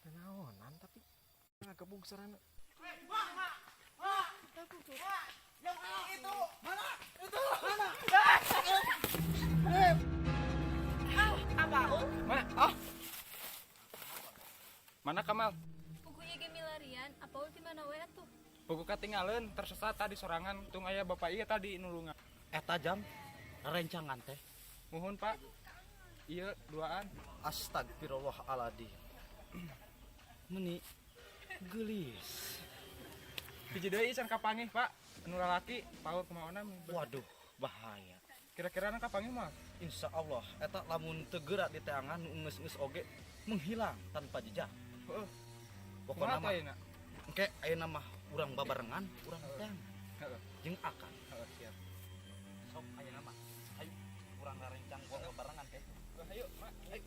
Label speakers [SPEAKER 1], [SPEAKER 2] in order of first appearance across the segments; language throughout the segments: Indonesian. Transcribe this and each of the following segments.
[SPEAKER 1] Kenaonan tapi ngagabung sarana.
[SPEAKER 2] Mana Kamal?
[SPEAKER 3] Pugu ieu ge milarian, apa ulti mana we atuh?
[SPEAKER 2] Buku katinggalan tersesat tadi sorangan tung aya bapak ieu tadi nulungan.
[SPEAKER 4] Eta jam rencangan teh.
[SPEAKER 2] Muhun Pak. Ieu duaan.
[SPEAKER 4] Astagfirullahaladzim. Meni gelis.
[SPEAKER 2] Hiji deui can kapanggih Pak. Anu lalaki paur kumaha.
[SPEAKER 4] Waduh, bahaya.
[SPEAKER 2] Kira-kira anu kapanggih mah?
[SPEAKER 4] Insya Allah, eta lamun tegera di teangan ngeus-ngeus oge menghilang tanpa jejak.
[SPEAKER 2] Heeh.
[SPEAKER 4] Pokokna
[SPEAKER 2] Kumaha
[SPEAKER 4] mah
[SPEAKER 2] teh na?
[SPEAKER 4] engke ayeuna mah urang babarengan, urang teang
[SPEAKER 2] Heeh.
[SPEAKER 4] jeung akan.
[SPEAKER 2] Heeh, siap.
[SPEAKER 4] Sok ayeuna mah hayu urang ngarencang gua babarengan teh.
[SPEAKER 2] Ayo, Mak. Ayo.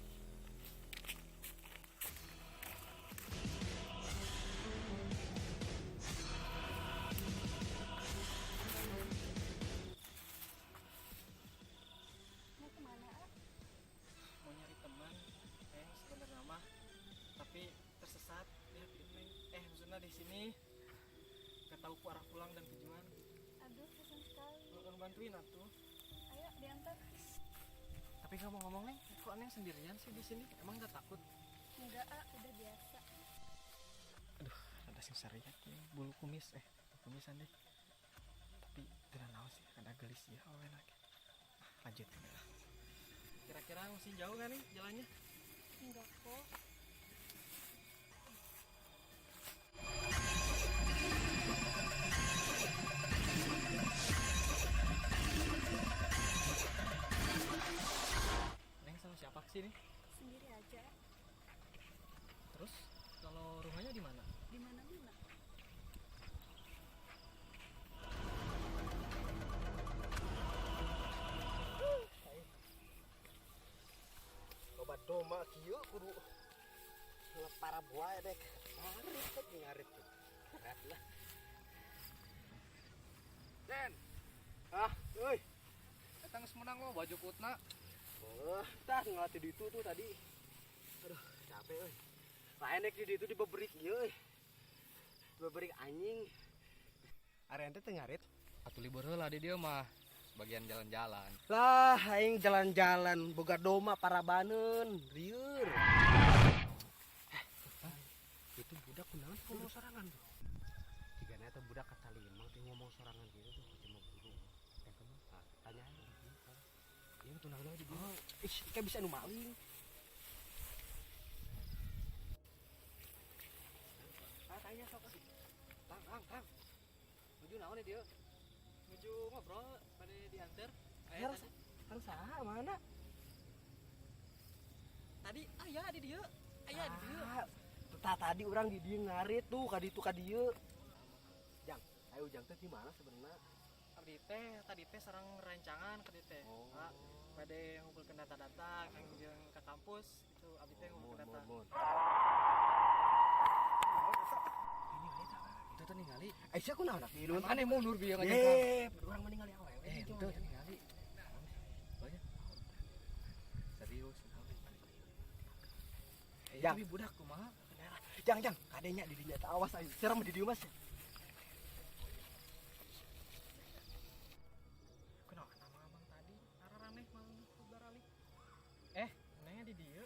[SPEAKER 3] Mau kemana?
[SPEAKER 1] Mau nyari teman, sebenarnya mah, tapi tersesat. Lihat ini, maksudnya di sini, gak tahu ku arah pulang dan tujuan.
[SPEAKER 3] Aduh, kasihan sekali.
[SPEAKER 1] Mau bantuin atuh.
[SPEAKER 3] Ayo diantar.
[SPEAKER 1] Tapi ngomong-ngomong nih, kok aneh sendirian sih di sini? Emang gak takut?
[SPEAKER 3] Enggak, udah biasa.
[SPEAKER 1] Aduh, ada sing sariat nih, bulu kumis, kumisan deh. Tapi tidak tahu sih, ada gelis ya, enak. Lanjut. Kira-kira masih jauh gak nih jalannya?
[SPEAKER 3] Enggak kok.
[SPEAKER 1] Neng sama siapa sih nih?
[SPEAKER 3] Sendiri aja.
[SPEAKER 1] Terus kalau rumahnya di mana?
[SPEAKER 3] Di mana-mana.
[SPEAKER 4] Loba doma kieu kudu para buaya dek. Ngarit tuh. Berat lah.
[SPEAKER 2] Den,
[SPEAKER 4] Euy.
[SPEAKER 2] eta geus menang lo baju putna.
[SPEAKER 4] Tah ngelatih di itu tuh tadi. Aduh, capek euy. Lain dek di itu dibeberik ieu euy. Dibeberik anjing. Area teh ngarit.
[SPEAKER 2] Atuh libur heula di dieu mah. Bagian jalan-jalan.
[SPEAKER 4] Lah, aing jalan-jalan boga doma parabaneun, lieur. Itu budak kunaon ngomong sorangan tuh. Tigana eta budak kata limang teh ngomong sorangan gitu tuh cuma guru. Teh kamu tanya aja di dieu. Ieu tunang di dieu. Ih, kayak bisa nu maling. Tanya sok sih. Tang. Menuju naon di dieu?
[SPEAKER 1] Menuju ngobrol, pada diantar.
[SPEAKER 4] Harus saha mana?
[SPEAKER 1] Tadi ayah di dia. Ayah di dia.
[SPEAKER 4] Tadi orang di dieu ngarit tuh ka dieu. Jang, ayo Jang teh di mana sebenarnya?
[SPEAKER 1] Abdi tadi teh sareng rencangan ke dieu teh.
[SPEAKER 4] Oh.
[SPEAKER 1] Pada ngumpulkeun data-data yang jeung ke kampus itu abdi teh ngumpulkeun data.
[SPEAKER 2] Itu teh ningali.
[SPEAKER 4] Aisyah kunaon anak di leunt?
[SPEAKER 2] Ane mundur bieu ngajengkang.
[SPEAKER 4] Urang meninggal awewe.
[SPEAKER 2] Itu ningali. Banyak. Serius.
[SPEAKER 4] Jang.
[SPEAKER 2] Tapi budak kumaha?
[SPEAKER 4] Jang, kadenya di dinya awas aja. Serem di dieu Mas.
[SPEAKER 1] Kenapa nama abang tadi? Araraneh mau baralik. Nengnya di dia.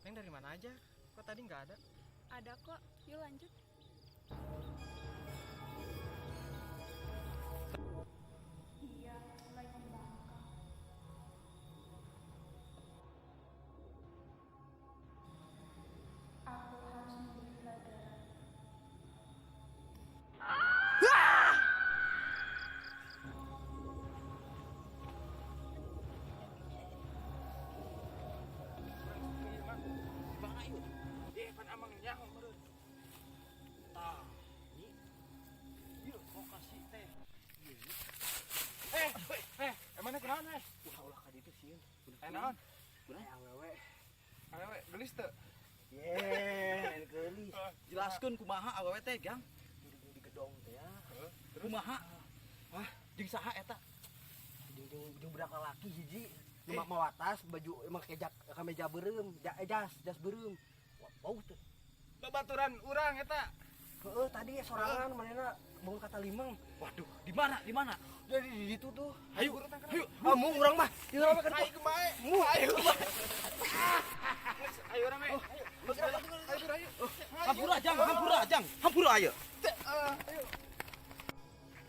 [SPEAKER 1] Neng dari mana aja? Kok tadi nggak ada?
[SPEAKER 3] Ada kok. Yuk lanjut. Iya, mulai membangkang. Aku harus memberi pelajaran.
[SPEAKER 2] Mana ieu? Pan amang nyaho meureun.
[SPEAKER 4] Tah, ini. Ieu lokasi teh.
[SPEAKER 2] Mana kunaon
[SPEAKER 4] Ulah ka ditu sieun.
[SPEAKER 2] naon?
[SPEAKER 4] Awewe.
[SPEAKER 2] Awewe gelis teu?
[SPEAKER 4] Yeay, gelis. Jelaskeun kumaha awewe teh, Gang. Di gedong teh ya. Kumaha? Jeung saha eta? Jeung budak lalaki hiji. mau atas baju emang kemeja beureum, jas beureum. Bau teh.
[SPEAKER 2] Babaturan urang eta.
[SPEAKER 4] Heeh, tadi sorangan manehna bangun kata limang.
[SPEAKER 2] Waduh, di mana?
[SPEAKER 4] Jadi di situ tuh.
[SPEAKER 2] Ayo,
[SPEAKER 4] Ayo, amu urang mah. Di sana kan.
[SPEAKER 2] Ayo kemae. Ayo. Ayo urang mah. Ayo.
[SPEAKER 1] Hampura ayo.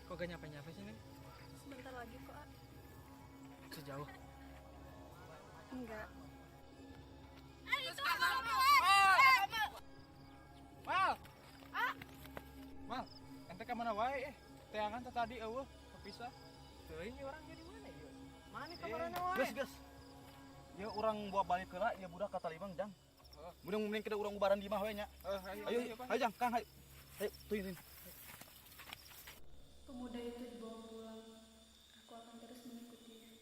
[SPEAKER 1] Kok gak nyapa sih, Neng?
[SPEAKER 3] Sebentar lagi kok, A.
[SPEAKER 1] Sejauh.
[SPEAKER 3] Enggak.
[SPEAKER 2] Mal, ente ka mana wae? Teangan tadi eueuh kepisah. Teuing ini orang jadi mana ieu? Mana kamarana wae?
[SPEAKER 5] Gus. Ya orang bawa balik heula ya budak kata limang jang. Mudah mending kita urang ubaran di mah we nya. Ayo jang, Kang, ayo. Ayo, tuin.
[SPEAKER 3] Pemuda itu dibawa pulang. Aku akan terus mengikutinya.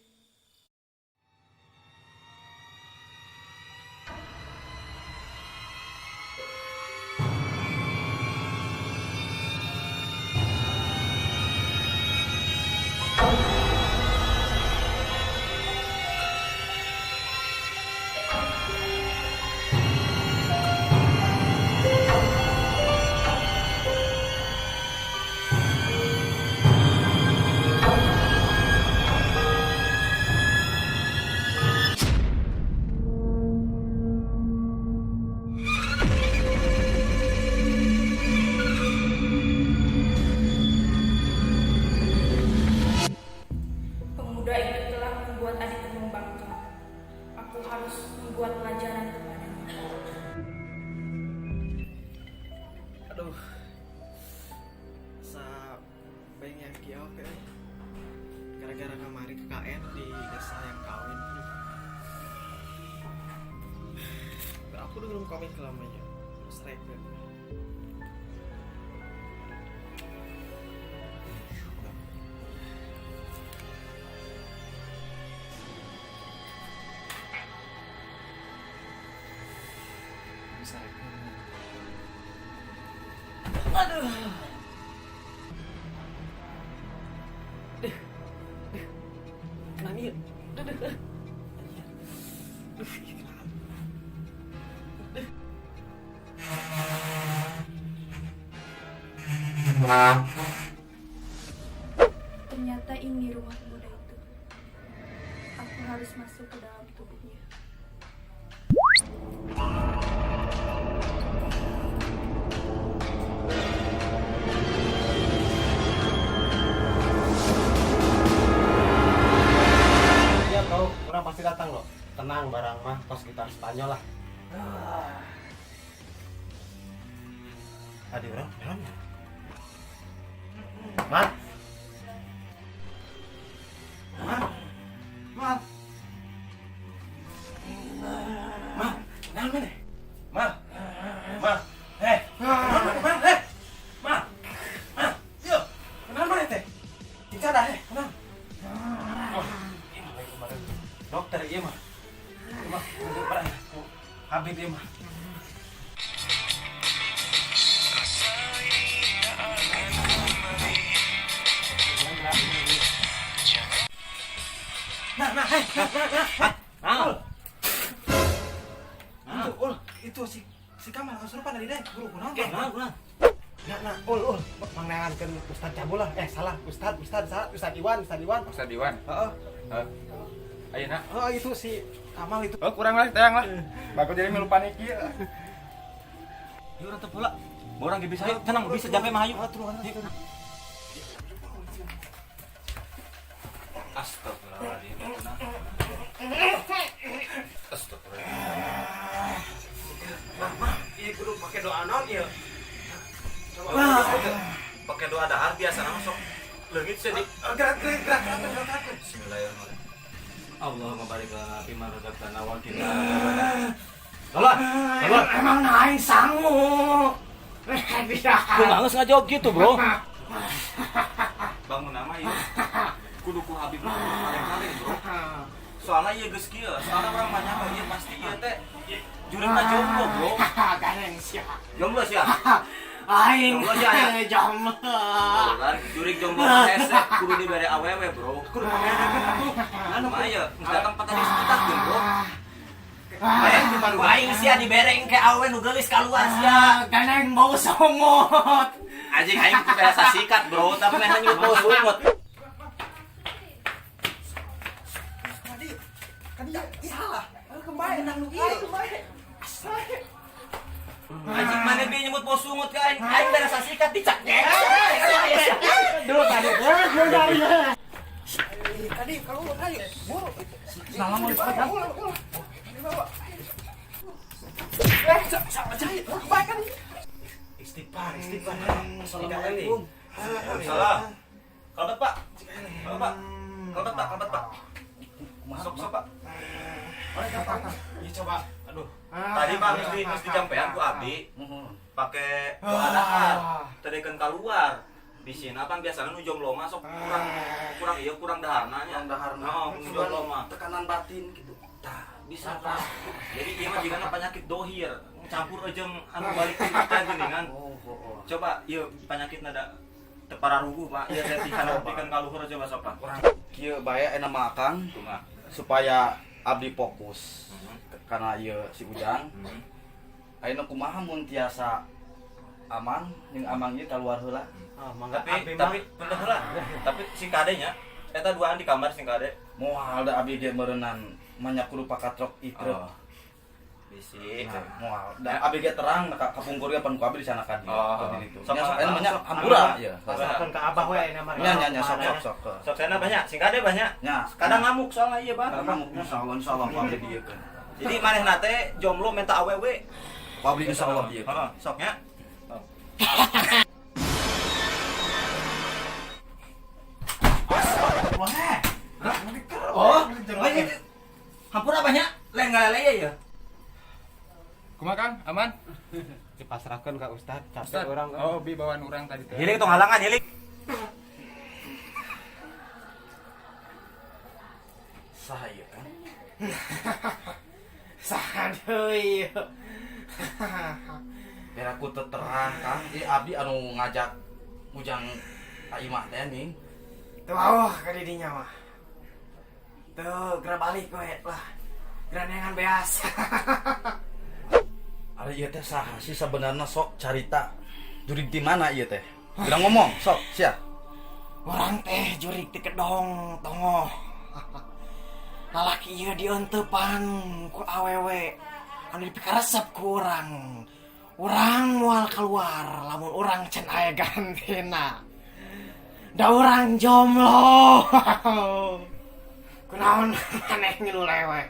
[SPEAKER 3] Pemuda itu telah membuat adikku membangkang. Aku harus membuat pelajaran kepadanya.
[SPEAKER 1] Aduh. Sa bayang yang kieu oke. Gara-gara kemari ke KN di desa yang kawin. Aku udah belum komit lamanya. Terus reken. Bisa reken. Aduh. Kenapa ya?
[SPEAKER 3] Ternyata ini rumah pemuda itu. Aku harus masuk ke dalam tubuhnya.
[SPEAKER 4] Iya kau, orang pasti datang loh. Tenang barang mah, kos gitar Spanyol lah. Tadi orang, dalamnya. Mat. Mat. Mat. Mat. Dalam mana? Mat. Mat. Hei. Mat. Hei. Mat. Mat. Yuk. Kenapa mana teh? Tinggal dah, hei. Kenapa? Dokter iya mah. Mah, untuk perang. Habib iya mah.
[SPEAKER 5] Itu si Kamal kesurupan tadi deh, buru kunaon?
[SPEAKER 4] Ul, mangangankeun Ustaz Cabul lah. Salah, Ustaz Iwan.
[SPEAKER 2] Ustaz Iwan.
[SPEAKER 4] Heeh.
[SPEAKER 2] Ayeuna.
[SPEAKER 4] Oh, itu si Kamal itu.
[SPEAKER 2] Oh, kurang lah, teang lah. Bagus jadi milu panik ieu.
[SPEAKER 5] Yuk orang pula. Orang ge bisa tenang bisa jampe mah ayo. Astagfirullahaladzim.
[SPEAKER 4] Iya kudu pakai doa naon ieu?
[SPEAKER 5] Pakai doa dahar biasa nama sok leungit sedih.
[SPEAKER 4] Gerak.
[SPEAKER 5] Bismillahirrahmanirrahim. Allahumma barik lana fi ma razaqtana wa qina Tolong.
[SPEAKER 4] Emang naik sangu.
[SPEAKER 5] Ku nangis ngajawab gitu, Bro. Bangun nama ieu. Kudu ku Habib kali-kali, Bro. Soalnya ieu geus kieu, soalnya orang mah nyaho ieu pasti ieu teh jurang jomblo, Bro.
[SPEAKER 4] Gareng sia.
[SPEAKER 5] Jomblo sia.
[SPEAKER 6] Aing
[SPEAKER 7] Jomblo aja, ya.
[SPEAKER 6] jomblo.
[SPEAKER 7] Kan jurig jomblo mah hese kudu dibere awewe, Bro. Kudu anu mah ya, geus datang patah disebutakeun, Bro.
[SPEAKER 6] Aing sia dibereng ke awe nu geulis kaluar sia. Ganeng bau somot.
[SPEAKER 7] Anjing aing teu biasa sikat, Bro, tapi meh nyut bau sumut. Anjing mana bi nyebut bau sungut ka aing? Aing biasa sikat dicak.
[SPEAKER 5] Istighfar.
[SPEAKER 7] Assalamualaikum. Salam. Kalbat, Pak. Kalbat, Pak. Masuk, Pak.
[SPEAKER 5] Iya coba. Aduh.
[SPEAKER 7] Tadi Pak mesti jampean ku abdi pakai dahar tedekeun keluar di sini kan biasanya nu jomblo masuk kurang daharna nya nu jomblo mah
[SPEAKER 5] Tekanan batin gitu.
[SPEAKER 7] tah bisa Pak. Jadi ieu mah jigana penyakit dohir campur jeung anu balik kita geuningan. Coba ieu penyakit nada teu pararuguh Pak. Ieu teh dikana kaluhur coba sok Pak.
[SPEAKER 5] Kieu bae enak mah Kang
[SPEAKER 7] Kumaha?
[SPEAKER 5] supaya abdi fokus karena ieu si Ujang. Ayeuna kumaha mun tiasa aman jeung amang ieu kaluar heula.
[SPEAKER 7] Tapi bentar heula. Tapi sing kade nya eta duaan di kamar sing kade.
[SPEAKER 5] Moal da abdi ge meureunnan manya kudu pakatrok itrep.
[SPEAKER 7] Bisi.
[SPEAKER 5] Moal da abdi ge terang kapungkur ge pan ku abdi di sana ka dieu. Itu.
[SPEAKER 7] Sok
[SPEAKER 5] Nya sok
[SPEAKER 7] anu,
[SPEAKER 5] banyak
[SPEAKER 7] sok
[SPEAKER 5] hampura
[SPEAKER 7] anu.
[SPEAKER 5] ya.
[SPEAKER 6] Pasakeun ka abah we na mah.
[SPEAKER 5] Nya sok.
[SPEAKER 7] Sok sana banyak, sing kade banyak.
[SPEAKER 5] Nya
[SPEAKER 7] Kadang ngamuk soalnya ieu Bang.
[SPEAKER 5] karena insyaallah ku abdi dieu kan.
[SPEAKER 7] Jadi manehna teh jomblo minta awewe.
[SPEAKER 5] Ku abdi insyaallah dieu.
[SPEAKER 7] Heeh, soknya. Oh, hampura banyak. Lain ngalele ya.
[SPEAKER 2] Kumaha Kang? Aman?
[SPEAKER 4] Dipasrahkeun ka Ustad,
[SPEAKER 2] Ustad.
[SPEAKER 4] capek urang.
[SPEAKER 2] Oh, bi bawaan urang tadi teh.
[SPEAKER 7] Hilik tong halangan hilik.
[SPEAKER 5] Saha ieu kan?
[SPEAKER 6] Saha deui.
[SPEAKER 5] Biar aku terang Kang, abdi anu ngajak Ujang ka imah teh ning.
[SPEAKER 6] Tuh ka didinya mah. Tuh, gerak balik we lah. Geranengan beas.
[SPEAKER 5] Ari ieu teh saha sih sebenarnya sok carita. Jurig di mana ieu teh? Geura ngomong, sok sia.
[SPEAKER 6] Orang teh jurig ti kedong tongoh. Lalaki ieu dieunteupan ku awewe anu dipikaresep ku urang. Urang moal keluar lamun urang can aya gantina. Da urang jomblo. Kunaon aneh ngilu lewe.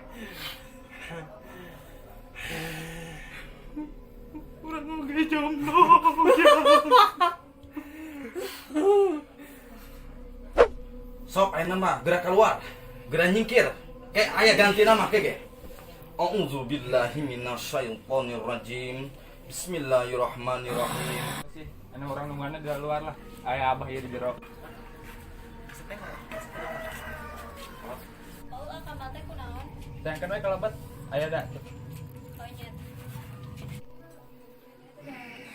[SPEAKER 6] Urang oge jomblo.
[SPEAKER 5] Sok ayeuna mah geura keluar. Geura nyingkir. Kayak aya gantina mah kege. A'udzu billahi minasyaitonir rajim. Bismillahirrahmanirrahim.
[SPEAKER 2] Sih, anu urang nungguanna di luar lah. Aya abah ieu di jero. Sayang kan we kalabat. Aya da.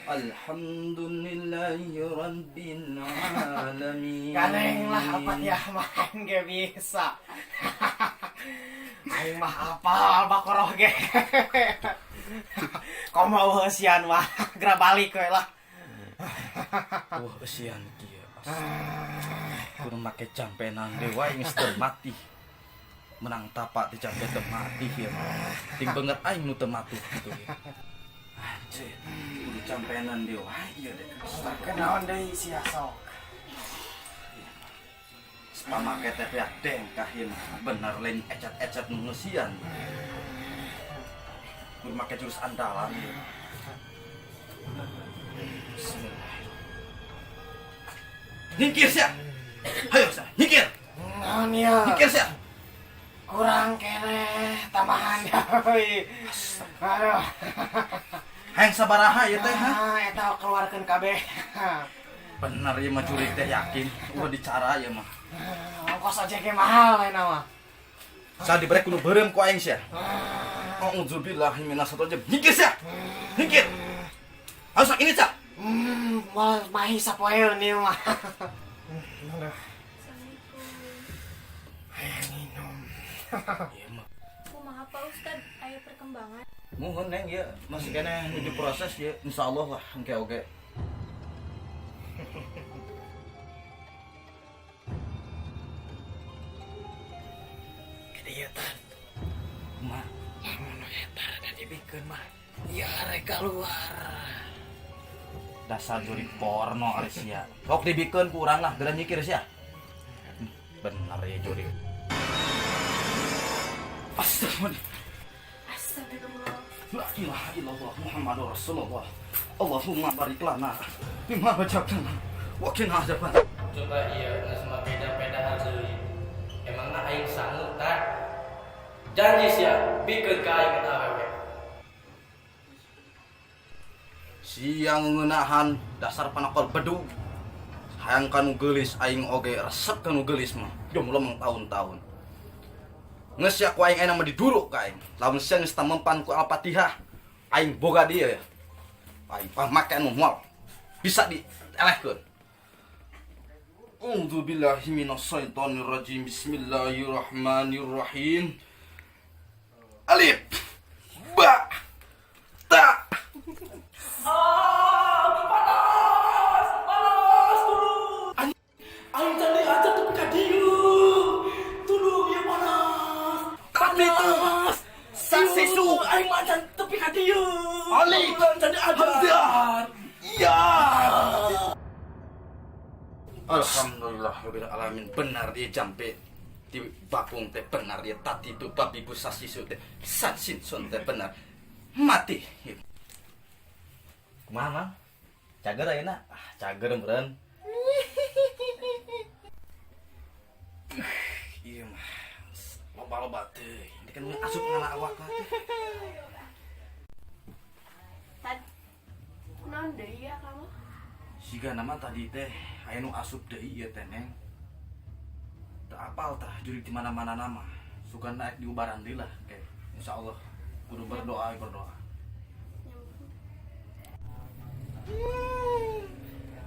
[SPEAKER 5] Alhamdulillahi rabbil alamin.
[SPEAKER 6] Ganeng lah apa ya main ge bisa. Aing mah apal bakoroh ge. Komo eueusian mah geura balik we lah.
[SPEAKER 5] Eueusian kieu. Kudu make campenan dewa geus teu mati. Menang tapak di campe teu mati ieu mah. Ting beungeut aing nu teu mati kitu ge. Anjir, kudu campenan dewa ieu deh.
[SPEAKER 6] Kenaon deui sia sok.
[SPEAKER 5] Pamake teh ya deng kahin bener lain ecet-ecet nu ngeusian. Kudu make jurus andalan ieu. Nyingkir sia. Hayo sia, nyingkir.
[SPEAKER 6] Naon ya?
[SPEAKER 5] Nyingkir sia.
[SPEAKER 6] Kurang keneh tambahan deui. Aduh.
[SPEAKER 5] Hayang sabaraha ieu teh ha?
[SPEAKER 6] Eta keluarkeun kabeh.
[SPEAKER 5] Bener ieu mah curig teh yakin. Udah dicara ieu mah.
[SPEAKER 6] Ongkos aja ge mahal eta mah.
[SPEAKER 5] Sa dibere kudu beureum ku aing sia. A'udzubillahi minasyaitonir rajim. Nyingkir sia. Nyingkir. Ayo sak ini sia.
[SPEAKER 6] Mal mahi sapoe nih mah.
[SPEAKER 3] Assalamualaikum.
[SPEAKER 6] Hayang minum.
[SPEAKER 5] Iya mah.
[SPEAKER 3] Kumaha Pak Ustad, aya perkembangan?
[SPEAKER 5] Mohon neng ya masih kena menuju proses ya insyaallah lah engke oge.
[SPEAKER 6] Kieu tan.
[SPEAKER 5] Mah,
[SPEAKER 6] Lamun eta da dibikeun mah. Ya rek keluar.
[SPEAKER 5] dasar juri porno ari sia. Sok dibikeun ku urang lah, geura nyikir sia. Bener ya juri. Astagfirullah.
[SPEAKER 3] Astagfirullah.
[SPEAKER 5] La ilaha illallah Muhammadur Rasulullah. Allahumma barik lana bima wajabtana wa qina adzaban.
[SPEAKER 4] Coba iya nggak beda-beda deui. Emangna aing sanggup tak? Janji sia bikeun ka aing eta awewe.
[SPEAKER 5] Siang ngeunahan dasar panakol bedu. Hayang kanu geulis aing oge resep kanu geulis mah. Jomblo mang tahun-tahun. Nges ya ku aing enak mah diduruk ka aing. Lamun sia geus tamempan ku Al-Fatihah, aing boga dieu ya. Aing pamake anu moal. Bisa dielehkeun. A'udzu billahi minasyaitonir rajim. Bismillahirrahmanirrahim. Alif ba ta.
[SPEAKER 6] Aing tadi aja tuh ka dieu. Tulung ieu panas.
[SPEAKER 5] Tapi panas. Sasisu
[SPEAKER 6] aing macan tepi ka dieu.
[SPEAKER 5] Alif
[SPEAKER 6] tadi aja.
[SPEAKER 5] Ya. Alhamdulillah rabbil alamin. Benar dia jampe di bapung teh benar dia tati tu babi bu sasisu teh satsin sun teh benar mati. Kumaha? Cager ayeuna? Ah, cager meureun. Iya mah. Loba-loba teh. Ini kan asup ngana awak teh.
[SPEAKER 3] Tad, kunaon deui ya kamu?
[SPEAKER 5] Siga nama tadi teh aya nu asup deui ieu teh Neng. Teu apal tah juri di mana-mana nama. Sugan naik di ubaran deui lah kayak insyaallah kudu berdoa.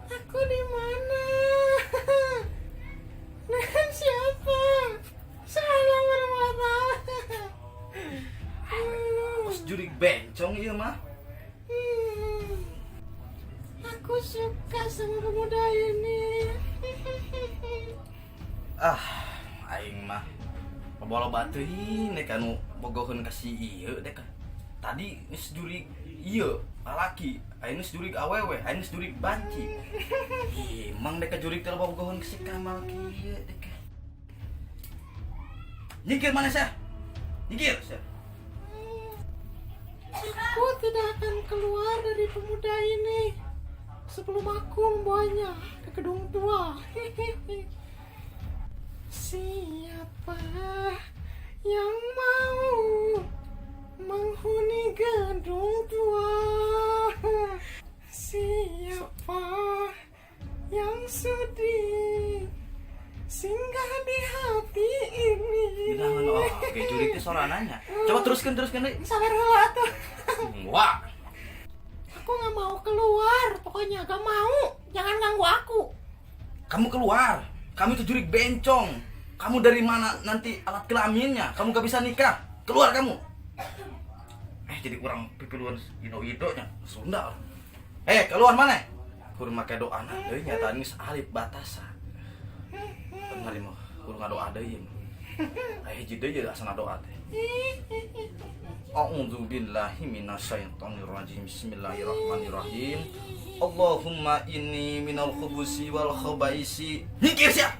[SPEAKER 6] Aku di mana? Dengan siapa? Salam warahmatullahi.
[SPEAKER 5] Pas juri bencong ieu mah.
[SPEAKER 6] Aku suka sama pemuda ini.
[SPEAKER 5] Ah, aing mah loba-loba teuing nek anu bogoheun ka si ieu dek. Tadi geus juri ieu lalaki, aing geus juri awewe, aing geus juri banci. Emang dek juri teh loba bogoheun ka si Kamal kieu dek. Nyikir mana sih? Nyikir sih.
[SPEAKER 6] Aku tidak akan keluar dari pemuda ini sebelum aku membawanya ke gedung tua. Siapa yang mau menghuni gedung tua? Siapa yang sudi singgah di hati ini?
[SPEAKER 5] Jangan oke juri teh sorananya. Coba teruskan deh.
[SPEAKER 6] Sabar heula atuh.
[SPEAKER 5] Wah.
[SPEAKER 6] Aku nggak mau keluar, pokoknya gak mau. Jangan ganggu aku.
[SPEAKER 5] Kamu keluar. Kamu itu juri bencong. Kamu dari mana nanti alat kelaminnya? Kamu gak bisa nikah. Keluar kamu. Jadi kurang pipiluan ido-idonya. Sunda. Keluar mana? Kudu make doa na deui nyata geus alif batasan. Bener mah, kudu ngadoa deui. Hiji deui asana doa teh. A'udzu billahi minasyaitonir rajim. Bismillahirrahmanirrahim. Allahumma inni minal khubusi wal khabaisi. Nyikir sia.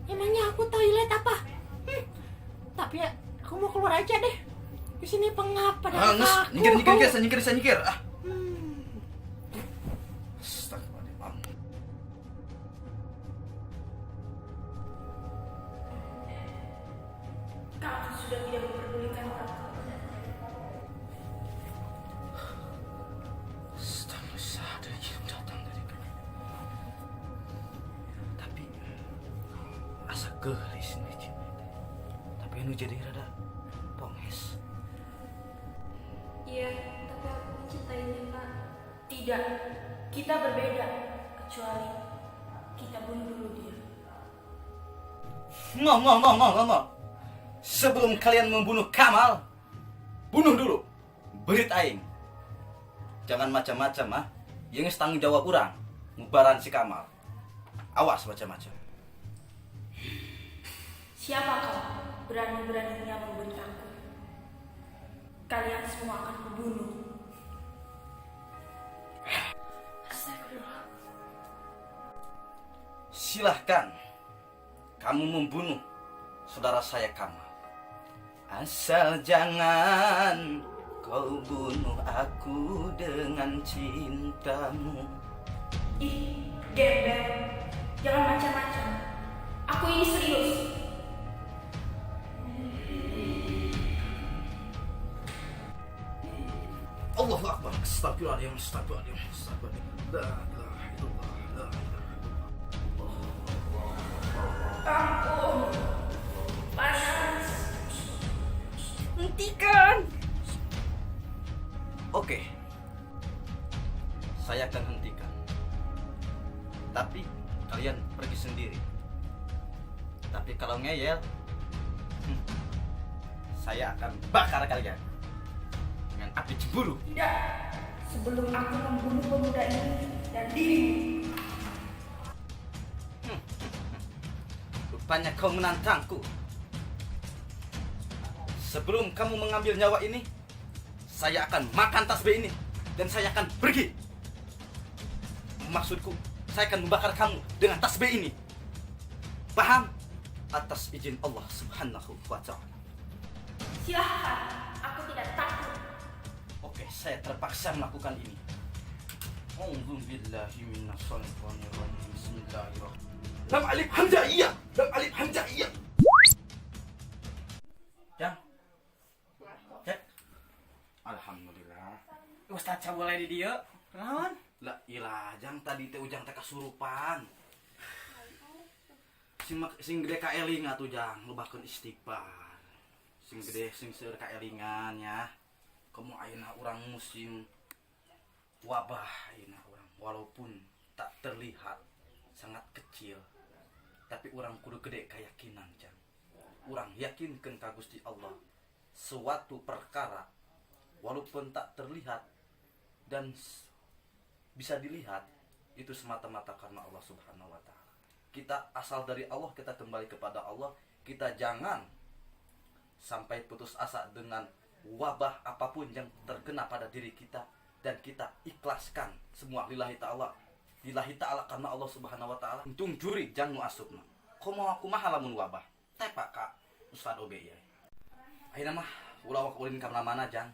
[SPEAKER 6] Emangnya aku toilet apa? Tapi ya, aku mau keluar aja deh. Di sini pengap pada aku.
[SPEAKER 5] Nyikir. Ah. Astagfirullahaladzim.
[SPEAKER 3] Kamu sudah tidak memperdulikan aku.
[SPEAKER 5] Ada yang datang dari kamu. Tapi asa geulis nih Cina. Tapi anu jadi rada ponges.
[SPEAKER 3] Iya, tapi aku mencintainya, Pak. Tidak, Kita berbeda, kecuali kita bunuh dulu dia.
[SPEAKER 5] Ngomong. Sebelum kalian membunuh Kamal, bunuh dulu berit aing. Jangan macam-macam Yang tanggung jawab orang ngubaran si Kamal. Awas macam-macam.
[SPEAKER 3] Siapa kau berani-beraninya membentakku? Kalian semua akan kubunuh. Astagfirullah.
[SPEAKER 5] Silahkan kamu membunuh saudara saya Kamal. Asal jangan kau bunuh aku dengan cintamu.
[SPEAKER 3] Ih, gembel. Jangan macam-macam. Aku ini serius.
[SPEAKER 5] Allahu Akbar. Astagfirullahaladzim. La ilaha illallah. La ilaha illallah.
[SPEAKER 3] Ampun. Panas. Hentikan.
[SPEAKER 5] Oke. Saya akan hentikan. Tapi kalian pergi sendiri. Tapi kalau ngeyel, saya akan bakar kalian dengan api cemburu.
[SPEAKER 3] Tidak. Sebelum aku membunuh pemuda ini dan dirimu.
[SPEAKER 5] Rupanya kau menantangku. Sebelum kamu mengambil nyawa ini, saya akan makan tasbih ini dan saya akan pergi. Maksudku, saya akan membakar kamu dengan tasbih ini. Paham? Atas izin Allah Subhanahu wa ta'ala.
[SPEAKER 3] Silahkan. Aku tidak takut.
[SPEAKER 5] Oke, saya terpaksa melakukan ini. A'udzubillahi minasyaitonirrajim. Bismillahirrahmanirrahim. Lam alif hamzaiyah. Lam alif hamzaiyah. Jang. Cek. Alhamdulillah.
[SPEAKER 1] Ustaz boleh di dia. Kenaon?
[SPEAKER 5] La ilah, jang tadi teh ujang teh kasurupan. Sing gede kaeling atuh jang, lobahkeun istighfar. Sing gede sing seueur kaelingan ya. Kamu ayeuna urang musim wabah ayeuna urang, walaupun tak terlihat sangat kecil, tapi urang kudu gede keyakinan jang. Urang yakinkeun ka Gusti Allah suatu perkara walaupun tak terlihat dan bisa dilihat, itu semata-mata karena Allah Subhanahu wa ta'ala. Kita asal dari Allah, kita kembali kepada Allah. Kita jangan sampai putus asa dengan wabah apapun yang terkena pada diri kita, dan kita ikhlaskan semua lillahi ta'ala. Lillahi ta'ala karena Allah Subhanahu wa ta'ala. Untung juri jangan nu asupna. Komo aku mah lamun wabah. Tepak ka Ustaz oge ya. Ayeuna mah ulah ulin ka mana-mana jang.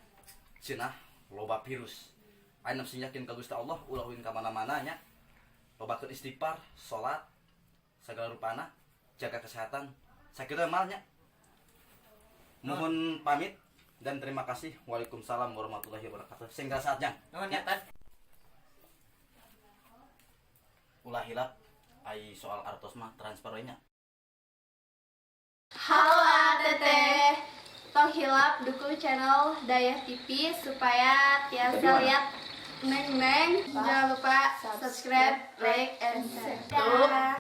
[SPEAKER 5] Cenah loba virus. Ayeuna mah yakin ka Gusti Allah, ulah ulin ka mana-mana nya. Lobakeun istighfar, salat, segala rupana, jaga kesehatan. Sakitu malnya. Mohon pamit dan terima kasih. Waalaikumsalam warahmatullahi wabarakatuh. Sehingga saatnya.
[SPEAKER 1] Nuhun ya, Tad.
[SPEAKER 5] Ulah hilap ai soal artos mah transfer we nya.
[SPEAKER 8] Halo Teteh, tong hilap dukung channel Dayah TV supaya tiasa lihat neng-neng. Jangan lupa subscribe, like, and share.